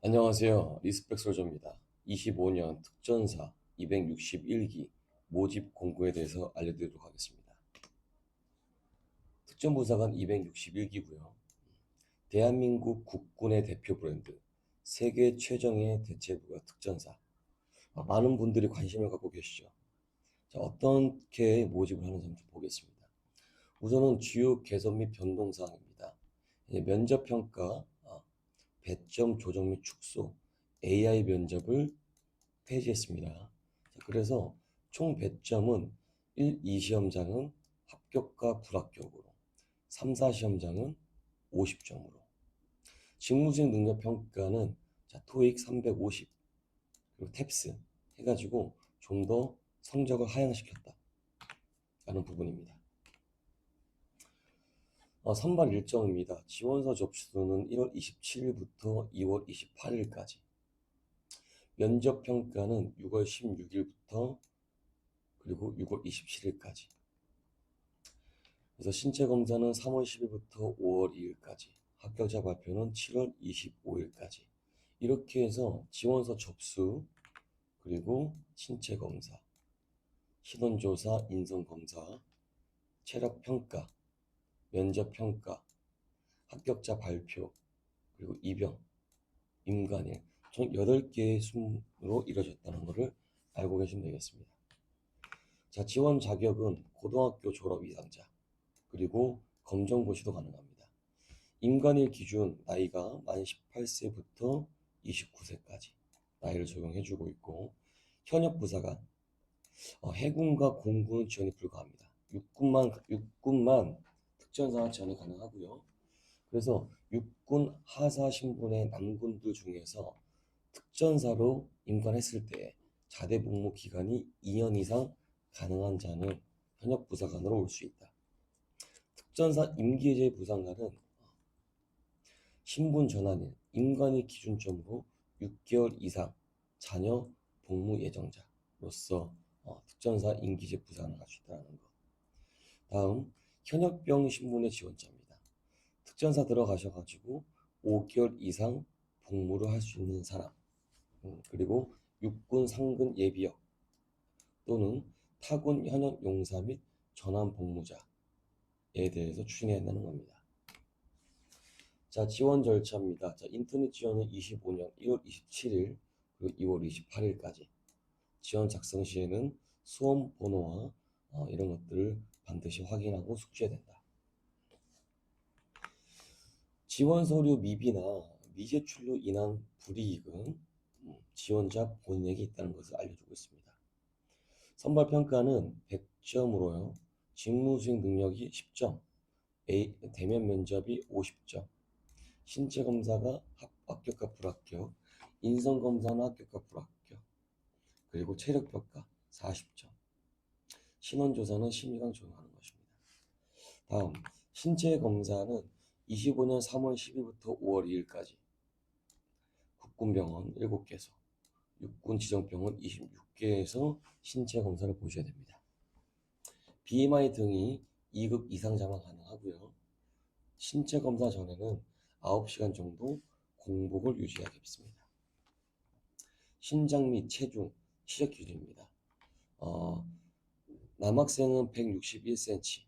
안녕하세요. 리스펙 솔저입니다. 25년 특전사 261기 모집 공고에 대해서 알려드리도록 하겠습니다. 특전부사관 261기고요. 대한민국 국군의 대표 브랜드, 세계 최정예 대체부가 특전사. 많은 분들이 관심을 갖고 계시죠. 자, 어떻게 모집을 하는지 한번 보겠습니다. 우선은 주요 개선 및 변동 사항입니다. 면접 평가, 배점 조정 및 축소, AI 면접을 폐지했습니다. 자, 그래서 총 배점은 1, 2시험장은 합격과 불합격으로, 3, 4시험장은 50점으로, 직무수행 능력 평가는 토익 350, 그리고 탭스 해가지고 좀 더 성적을 하향시켰다 라는 부분입니다. 선발 일정입니다. 지원서 접수는 1월 27일부터 2월 28일까지, 면접 평가는 6월 16일부터 그리고 6월 27일까지. 그래서 신체 검사는 3월 10일부터 5월 2일까지, 합격자 발표는 7월 25일까지. 이렇게 해서 지원서 접수, 그리고 신체 검사, 신원조사, 인성검사, 체력 평가, 면접 평가, 합격자 발표, 그리고 입영, 임관일, 총 8개의 순으로 이루어졌다는 것을 알고 계시면 되겠습니다. 자, 지원 자격은 고등학교 졸업 이상자, 그리고 검정고시도 가능합니다. 임관일 기준 나이가 만 18세부터 29세까지 나이를 적용해주고 있고, 현역 부사관, 해군과 공군 지원이 불가합니다. 육군만 특전사 지원이 가능하고요. 그래서 육군 하사 신분의 남군들 중에서 특전사로 임관했을 때 자대 복무 기간이 2년 이상 가능한 자는 현역 부사관으로 올 수 있다. 특전사 임기제 부상관은 신분 전환일, 임관일 기준점으로 6개월 이상 자녀 복무 예정자로서 특전사 임기제 부상을 할 수 있다는 것. 다음, 현역병 신분의 지원자입니다. 특전사 들어가셔가지고 5개월 이상 복무를 할 수 있는 사람, 그리고 육군 상근 예비역 또는 타군 현역 용사 및 전환 복무자에 대해서 추진해야 한다는 겁니다. 자, 지원 절차입니다. 자, 인터넷 지원은 25년 1월 27일 그리고 2월 28일까지. 지원 작성 시에는 수험 번호와 이런 것들을 반드시 확인하고 숙지해야 된다. 지원 서류 미비나 미제출로 인한 불이익은 지원자 본인에게 있다는 것을 알려주고 있습니다. 선발 평가는 100점으로요. 직무 수행 능력이 10점, 대면 면접이 50점, 신체 검사가 합격과 불합격, 인성 검사는 합격과 불합격, 그리고 체력 평가 40점, 신원 조사는 심의관 적용하는 것입니다. 다음, 신체 검사는 25년 3월 10일부터 5월 2일까지 국군병원 7개소, 육군 지정병원 26개에서 신체 검사를 보셔야 됩니다. BMI 등이 2급 이상자만 가능하고요. 신체 검사 전에는 9시간 정도 공복을 유지하겠습니다. 신장 및 체중, 시력 기준입니다. 남학생은 161cm,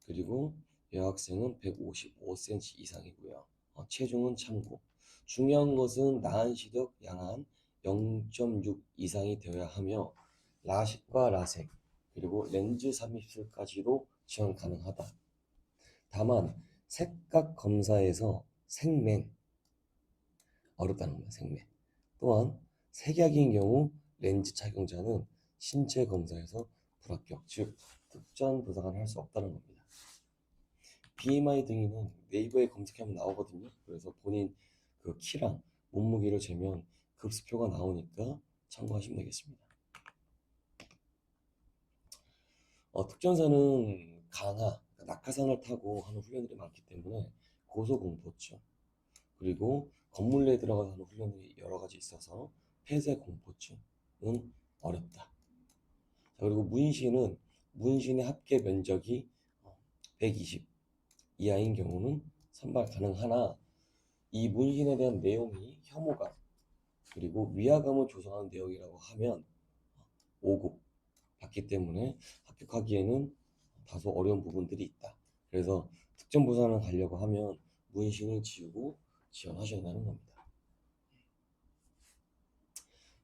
그리고 여학생은 155cm 이상이고요. 체중은 참고. 중요한 것은 나은 시력, 양한 0.6 이상이 되어야 하며 라식과 라섹, 그리고 렌즈 삽입술까지도 지원 가능하다. 다만 색각 검사에서 생맹, 어렵다는 겁니다. 생맹. 또한 색약인 경우 렌즈 착용자는 신체 검사에서 불합격, 즉 특전 부사관을 할 수 없다는 겁니다. BMI 등위는 네이버에 검색하면 나오거든요. 그래서 본인 그 키랑 몸무게를 재면 급수표가 나오니까 참고하시면 되겠습니다. 특전사는 강하, 낙하산을 타고 하는 훈련들이 많기 때문에 고소공포증, 그리고 건물 내에 들어가서 하는 훈련들이 여러 가지 있어서 폐쇄 공포증은 어렵다. 자, 그리고 문신의 합계 면적이 120 이하인 경우는 선발 가능하나 이 문신에 대한 내용이 혐오감, 그리고 위화감을 조성하는 내용이라고 하면 5급 받기 때문에 합격하기에는 다소 어려운 부분들이 있다. 그래서 특정 부산을 가려고 하면 문신을 지우고 지원하셔야 하는 겁니다.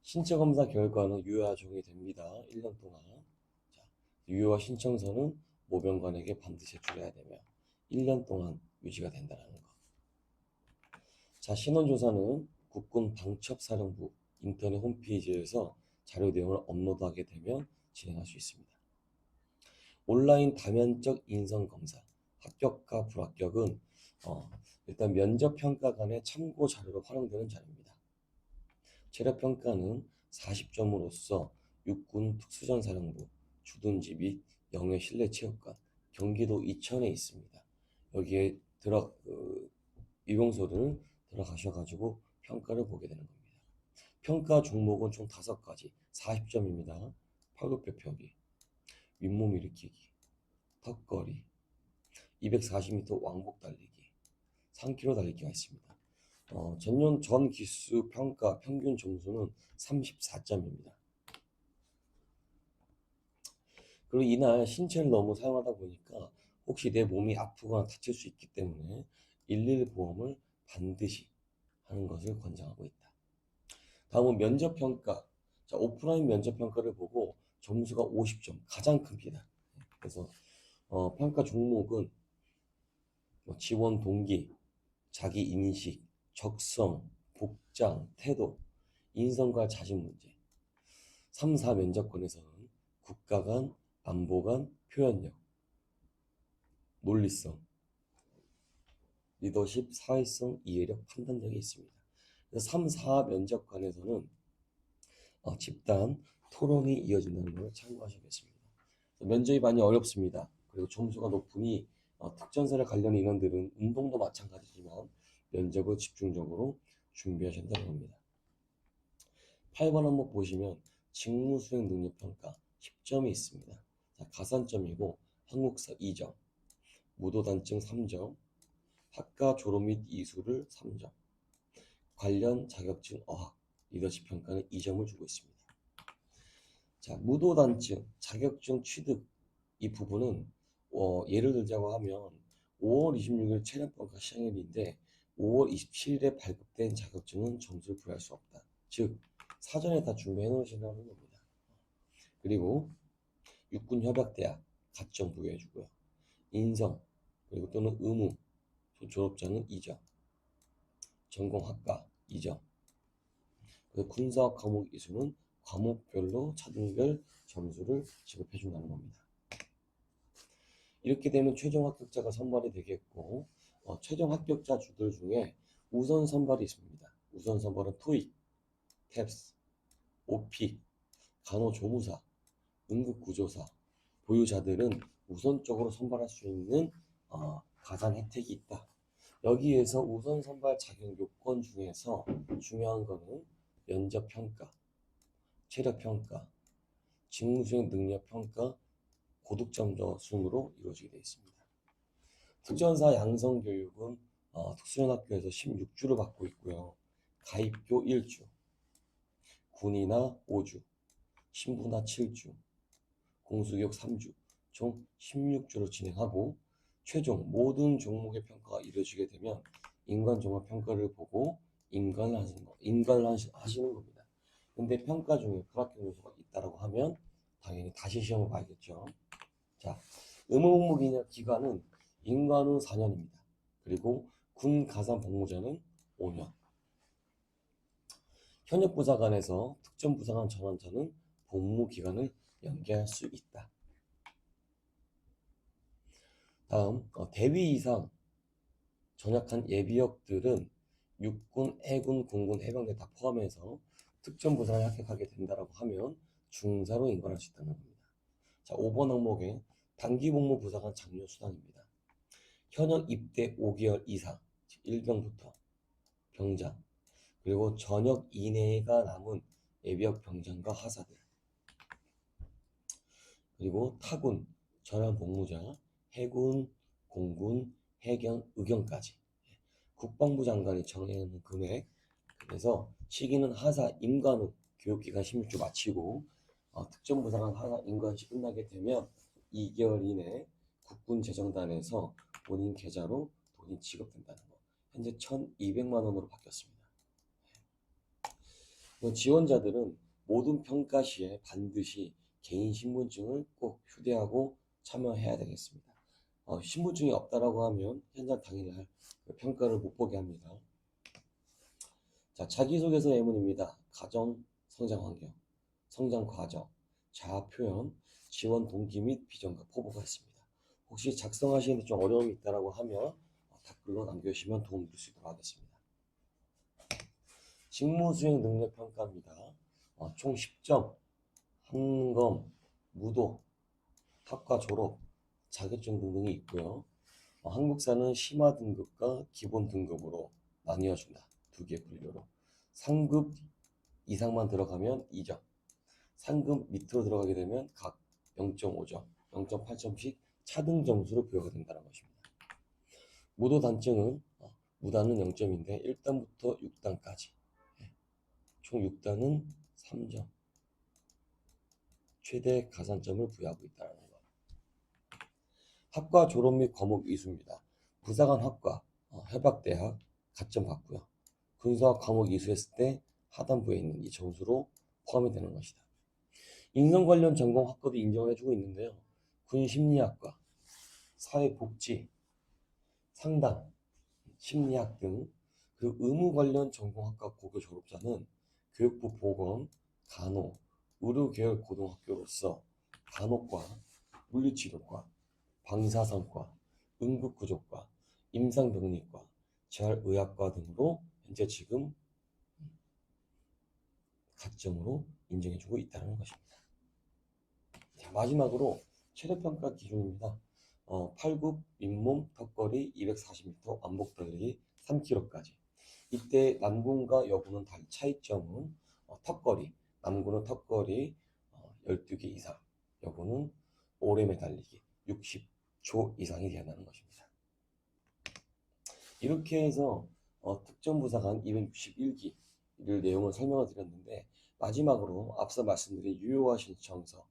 신체 검사 결과는 유효화 적용이 됩니다. 1년 동안. 자, 유효화 신청서는 모병관에게 반드시 제출해야 되며 1년 동안 유지가 된다는 거. 자, 신원조사는 국군 방첩사령부 인터넷 홈페이지에서 자료 내용을 업로드하게 되면 진행할 수 있습니다. 온라인 다면적 인성검사 합격과 불합격은 일단 면접평가관의 참고 자료로 활용되는 자료입니다. 체력평가는 40점으로서 육군 특수전사령부 주둔지 및 영해실내체육관 경기도 이천에 있습니다. 여기에 이용소를 들어가셔가지고 평가를 보게 되는 겁니다. 평가 종목은 총 5가지 40점입니다. 팔굽혀 펴기, 윗몸 일으키기, 턱걸이, 240m 왕복 달리기, 3km 달리기가 있습니다. 전년 전 기수 평가 평균 점수는 34점입니다. 그리고 이날 신체를 너무 사용하다 보니까 혹시 내 몸이 아프거나 다칠 수 있기 때문에 119보험을 반드시 하는 것을 권장하고 있다. 다음은 면접평가. 자, 오프라인 면접평가를 보고 점수가 50점, 가장 큽니다. 그래서 평가 종목은 지원 동기, 자기 인식, 적성, 복장, 태도, 인성과 자신 문제. 3, 4 면접권에서는 국가 간, 안보 간, 표현력, 논리성, 리더십, 사회성, 이해력, 판단력이 있습니다. 그래서 3, 4 면접관에서는 집단 토론이 이어진다는 걸 참고하셔야겠습니다. 면접이 많이 어렵습니다. 그리고 점수가 높으니 특전사를 관련 인원들은 운동도 마찬가지지만 면접을 집중적으로 준비하셔야 된다는 겁니다. 8번 한번 보시면 직무수행 능력평가 10점이 있습니다. 자, 가산점이고 한국사 2점, 무도단증 3점, 학과 졸업 및 이수를 3점, 관련 자격증 어학, 리더십 평가는 2점을 주고 있습니다. 자, 무도단증, 자격증 취득 이 부분은 예를 들자고 하면 5월 26일 체력평가 시행일인데 5월 27일에 발급된 자격증은 점수를 부여할 수 없다. 즉 사전에 다 준비해 놓으시라는 겁니다. 그리고 육군협약대학 가점 부여해 주고요. 인성 그리고 또는 의무 졸업자는 2점, 전공학과 2점, 그리고 군사학 과목 이수는 과목별로 차등별 점수를 지급해 준다는 겁니다. 이렇게 되면 최종 합격자가 선발이 되겠고 최종 합격자 주들 중에 우선 선발이 있습니다. 우선 선발은 토익, 탭스, 오픽, 간호조무사, 응급구조사 보유자들은 우선적으로 선발할 수 있는 가산 혜택이 있다. 여기에서 우선 선발 자격 요건 중에서 중요한 거는 면접평가, 체력평가, 직무수행 능력평가, 고득점자 순으로 이루어지게 되어 있습니다. 특전사 양성교육은 특수연학교에서 16주를 받고 있고요. 가입교 1주, 군이나 5주, 신부나 7주, 공수교육 3주, 총 16주를 진행하고 최종 모든 종목의 평가가 이루어지게 되면 인간종합평가를 보고 인간하시는 겁니다. 근데 평가 중에 불합격 요소가 있다고 하면 당연히 다시 시험을 봐야겠죠. 자, 의무복무 기간은 인관후 4년입니다. 그리고 군 가산 복무자는 5년. 현역 부사관에서 특전 부사관 전환자는 복무 기간을 연기할 수 있다. 다음 대위 이상 전역한 예비역들은 육군, 해군, 공군, 해병대 다 포함해서 특전 부사관에 합격하게 된다라고 하면 중사로 인관할 수 있다는 겁니다. 자, 5번 항목에 단기 복무 부사관 장려 수당입니다. 현역 입대 5개월 이상, 1병부터 병장, 그리고 전역 이내가 남은 예비역 병장과 하사들, 그리고 타군, 전환 복무자, 해군, 공군, 해경, 의경까지 국방부 장관이 정해놓은 금액 그래서 시기는 하사 임관후 교육기간 16주 마치고 특전부사관 하사 임관시 끝나게 되면 2개월 이내 국군재정단에서 본인 계좌로 돈이 지급된다는 거. 현재 1,200만 원으로 바뀌었습니다. 지원자들은 모든 평가 시에 반드시 개인 신분증을 꼭 휴대하고 참여해야 되겠습니다. 신분증이 없다라고 하면 현장 당일날 평가를 못 보게 합니다. 자, 자기소개서 예문입니다. 가정, 성장 환경, 성장 과정, 자아 표현, 지원 동기 및 비전과 포부가 있습니다. 혹시 작성하시는데 좀 어려움이 있다라고 하면 댓글로 남겨주시면 도움 드릴 수 있도록 하겠습니다. 직무 수행 능력 평가입니다. 총 10점, 한검, 무도, 학과 졸업, 자격증 등등이 있고요. 한국사는 심화 등급과 기본 등급으로 나뉘어준다. 두 개 분류로. 상급 이상만 들어가면 2점, 상급 밑으로 들어가게 되면 각 0.5점, 0.8점씩 차등 점수로 부여가 된다는 것입니다. 무도 단증은 무단은 0점인데 1단부터 6단까지 총 6단은 3점, 최대 가산점을 부여하고 있다는 것. 학과 졸업 및 과목 이수입니다. 부사관 학과, 해박대학 가점 받고요. 군사학 과목 이수했을 때 하단부에 있는 이 점수로 포함이 되는 것이다. 인성 관련 전공 학과도 인정을 해주고 있는데요. 군심리학과, 사회복지, 상담, 심리학 등 그리고 의무 관련 전공학과 고교 졸업자는 교육부 보건, 간호, 의료계열 고등학교로서 간호과, 물리치료과, 방사선과, 응급구조과, 임상병리과, 재활의학과 등으로 현재 지금 가점으로 인정해주고 있다는 것입니다. 자, 마지막으로 최저평가 기준입니다. 8급 윗몸 턱걸이 240m, 왕복 달리기 3km까지. 이때 남군과 여군은 달 차이점은 턱걸이, 남군은 턱걸이 12개 이상, 여군은 오름에 달리기 60초 이상이 돼야 하는 것입니다. 이렇게 해서 특전부사관 261기를 내용을 설명을 드렸는데, 마지막으로 앞서 말씀드린 유효화 신청서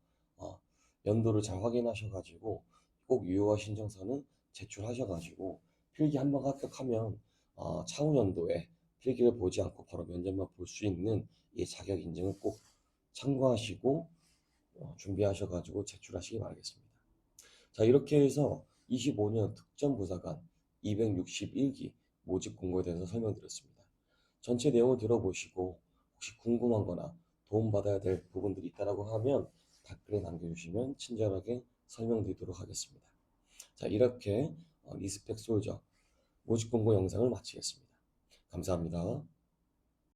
연도를 잘 확인하셔가지고 꼭 유효화 신청서는 제출하셔가지고 필기 한번 합격하면 차후 연도에 필기를 보지 않고 바로 면접만 볼 수 있는 이 자격 인증을 꼭 참고하시고 준비하셔가지고 제출하시기 바라겠습니다. 자, 이렇게 해서 25년 특전부사관 261기 모집 공고에 대해서 설명드렸습니다. 전체 내용을 들어보시고 혹시 궁금한 거나 도움받아야 될 부분들이 있다고 하면 댓글에 남겨주시면 친절하게 설명드리도록 하겠습니다. 자, 이렇게 리스펙 솔저 모집 공고 영상을 마치겠습니다. 감사합니다.